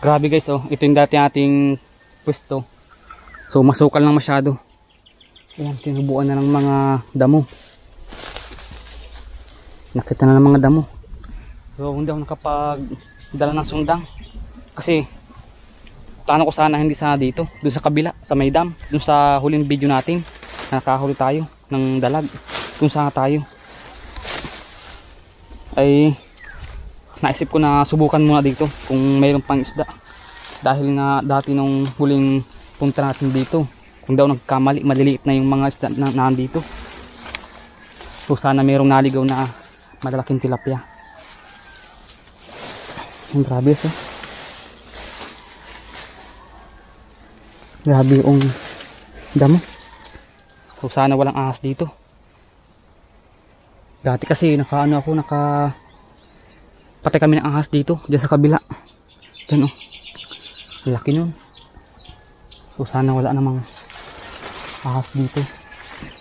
Grabe guys, oh. Ito yung dati ating pwesto. So masukal lang masyado. Ayan, sinubuan na ng mga damo. Nakita na ng mga damo. So hindi ako nakapagdala ng sundang. Kasi plano ko sana hindi sana dito. Doon sa kabila, sa may dam. Doon sa huling video natin. Nakahuli tayo ng dalag. Doon sana tayo. Ay naisip ko na subukan muna dito kung mayroon pang isda, dahil nga dati nung huling punta natin dito, kung daw nagkamali, maliliit na yung mga isda na nandito. So sana mayroong naligaw na malalaking tilapia. Grabe so. Grabe yung damo. So sana walang ahas dito. Dati kasi patay kami ng ahas dito, dyan sa kabila. Dyan oh. Laki nun. So sana wala namang ahas dito.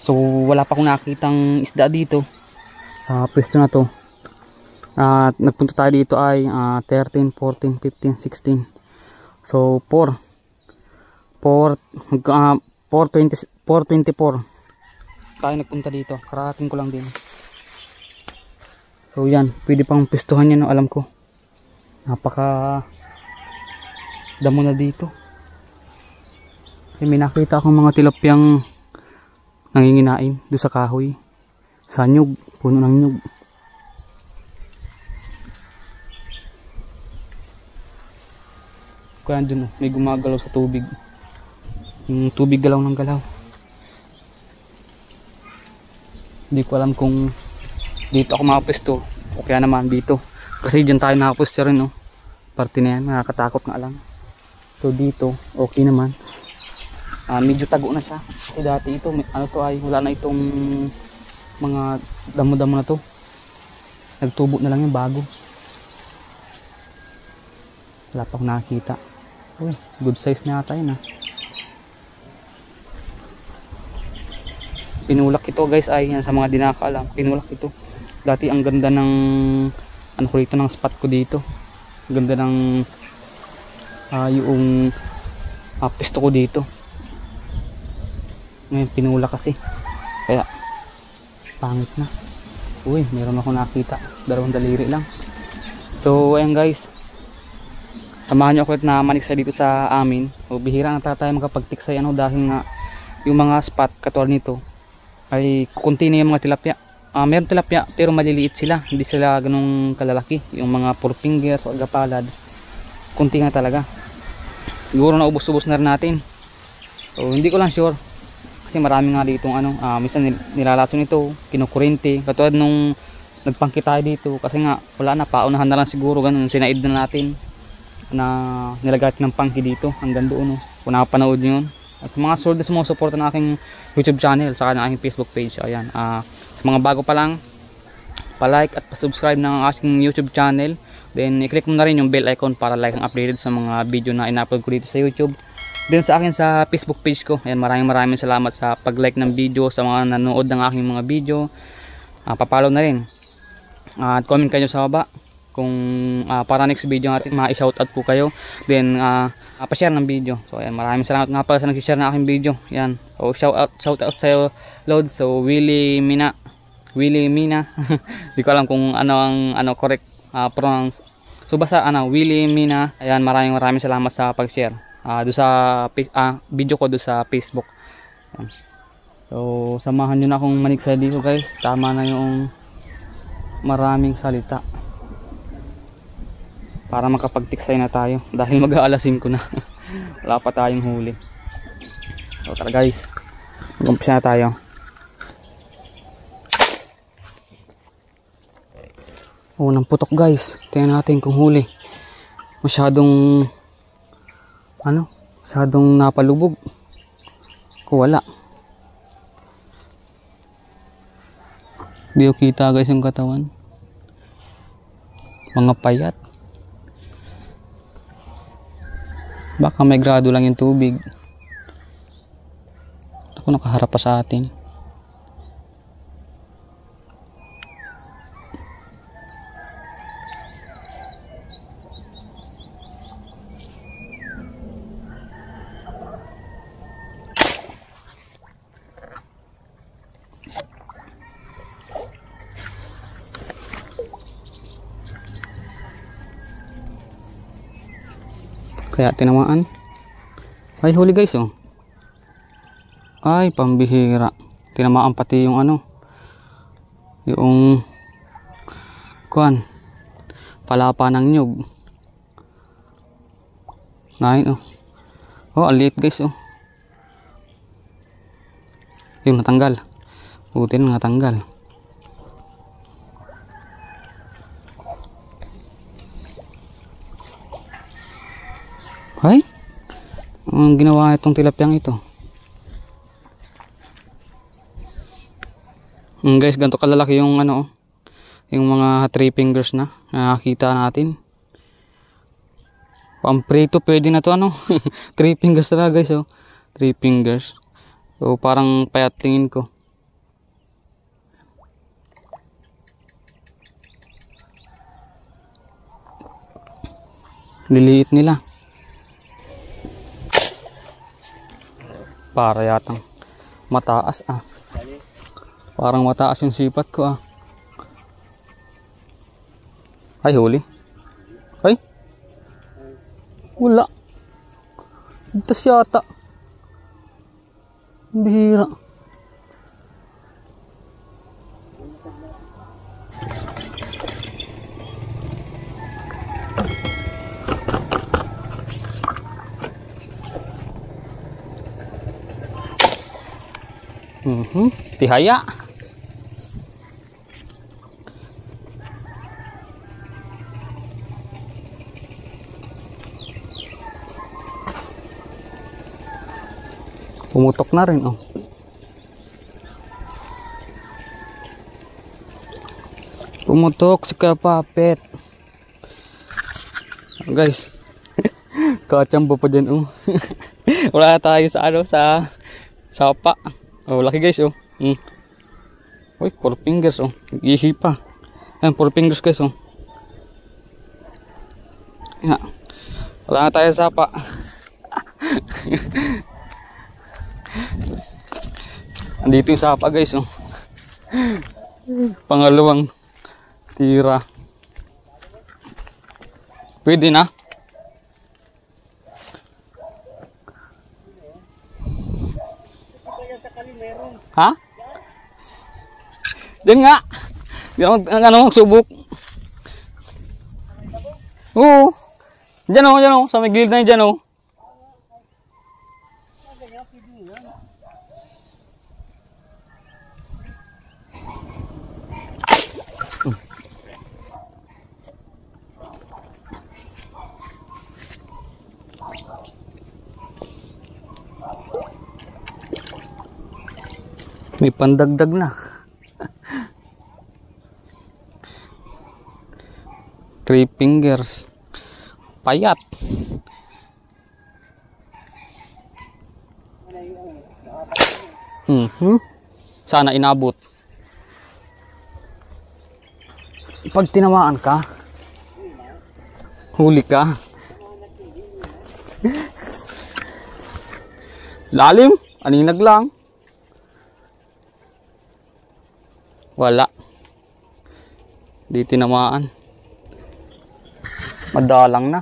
So wala pa akong nakitang isda dito sa pwesto na to. Nagpunta tayo dito ay 13, 14, 15, 16. So 424 tayo nagpunta dito. Karating ko lang din. So yan, pwede pang pistuhan yan, no? Alam ko. Napaka damo na dito. Kasi may nakita akong mga tilapyang nanginginain doon sa kahoy. Sa nyug, puno ng nyug. Kaya dun, may gumagalaw sa tubig. Yung tubig galaw ng galaw. Hindi ko alam kung dito ako makapesto o kaya naman dito, kasi dyan tayo nakapesto rin, no? Parte na yan, nakakatakot nga lang. So dito okay naman. Medyo tago na siya kasi dati ito ano to ay wala na itong mga damo-damo na to, nagtubo na lang yung bago. Wala pa akong nakakita. Uy, good size na yata yun, Pinulak ito guys, ay yan, sa mga di nakakaalam, pinulak ito. Dati ang ganda ng ano ko dito, ng spot ko dito. Ang ganda ng yung pesto ko dito. Ngayon pinula kasi. Kaya pangit na. Uy, meron ako nakita. 2 daliri lang. So ayan guys. Samahan niyo ako na maniksa dito sa amin. O bihira na tayo makapagtiksay dahil nga yung mga spot katulad nito ay kukunti na yung mga tilapia. Meron tilapia pero maliliit sila, hindi sila ganung kalalaki. Yung mga 4 fingers o agapalad, kunti nga talaga. Siguro na ubos-ubos na rin natin. So hindi ko lang sure kasi marami nga ditong minsan nilalason ito, kinukurente. Katulad nung nagpangki tayo dito kasi nga wala na, paunahan na lang siguro, ganun sinaid na natin na nilagay ng pangki dito hanggang doon, kung nakapanood nyo yun. At mga soldiers mo support ng aking YouTube channel saka ng aking Facebook page. Ayan, sa mga bago pa lang, pa-like at pa-subscribe ng aking YouTube channel. Then i-click mo na rin yung bell icon para like ang updated sa mga video na in-upload ko dito sa YouTube. Then sa akin sa Facebook page ko. Ayan, maraming salamat sa pag-like ng video, sa mga nanood ng aking mga video. Pa-follow na rin. At comment kayo sa baba kung para next video natin ma-shoutout ko kayo. Then pa-share ng video. So ayan, maraming salamat nga pala sa nag-share ng aking video. Ayan. So shoutout sa iyo, Lord. So Willie Mina. Hindi ko alam kung ano ang correct pronounce. So basta Willie Mina. Ayan, maraming salamat sa pag-share do sa video ko do sa Facebook. Ayan. So samahan niyo na akong maniksa dito guys. Tama na yung maraming salita para makapagtiksay na tayo dahil mag-aalasin ko na. Wala pa tayong huli. So tara guys, mag-umpisa na tayo. Unang putok guys, tingnan natin kung huli. Masyadong napalubog. Kung wala, di ko kita guys yung katawan. Mga payat. Baka may grado lang yung tubig. Ako, nakaharap pa sa atin. Kaya tinamaan. Ay, huli guys, oh. Ay, pambihira. Tinamaan pati yung ano. Yung kuan. Palapa ng nyug. Nain, oh. Oh, ang liit guys, oh. Yung natanggal. Buti na natanggal. Ay, ang ginawa itong tilapyang ito. Guys, ganito kalalaki yung ano, yung mga 3 fingers na nakakita natin. Pamprito pwede na to, ano. 3 fingers na guys, oh. 3 fingers. So parang payat tingin ko. Liliit nila. Para yatang mataas, ah. Parang mataas yung sipat ko, ah. Ay, huli. Ay, wala. Ito yata. Bihira. Tihaya. Pumutok na rin, oh. Pumutok si Kapapet. Guys. Kacamba pa dyan, oh. Wala tayo sa ano, sa sapa. Oh, laki guys, oh. Uy, 4 fingers, oh. Ihi pa. Ayan, 4 fingers guys, oh. Yeah. Wala na tayo sa sapa. Andito yung sapa guys, oh. Pangalawang tira. Pwede na. Ha? Diyan nga. Diyan ako magsubok. Oo. Diyan o. Sa may gilid na yun dyan o. May pandagdag na. 3 fingers. Payat. Sana inabot. Pag tinamaan ka, huli ka. Lalim, aninag lang. Wala. Di tinamaan. Madalang na.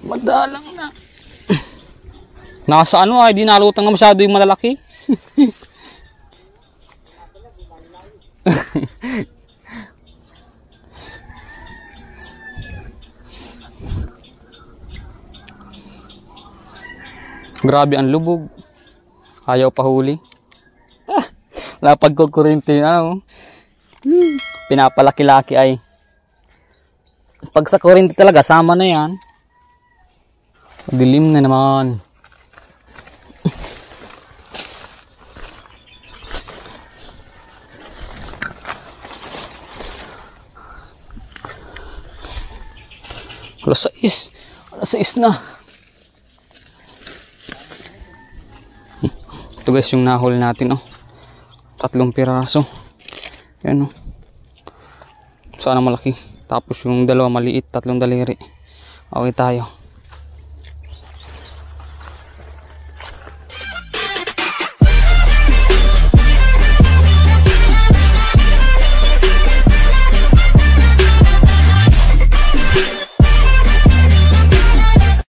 Madalang na. Nasa ano ay di nalutang na masyado yung malalaki. Grabe ang lubog. Ayaw pa huli. Lapag ko kurinti na. Pinapalaki-laki ay. Pag sa kurinti talaga, sama na yan. Dilim na naman. Alas 6 na. Ito guys yung nahuli natin, oh. 3 piraso. Yan, oh. Sana malaki. Tapos yung 2 maliit, 3 daliri. Okay tayo.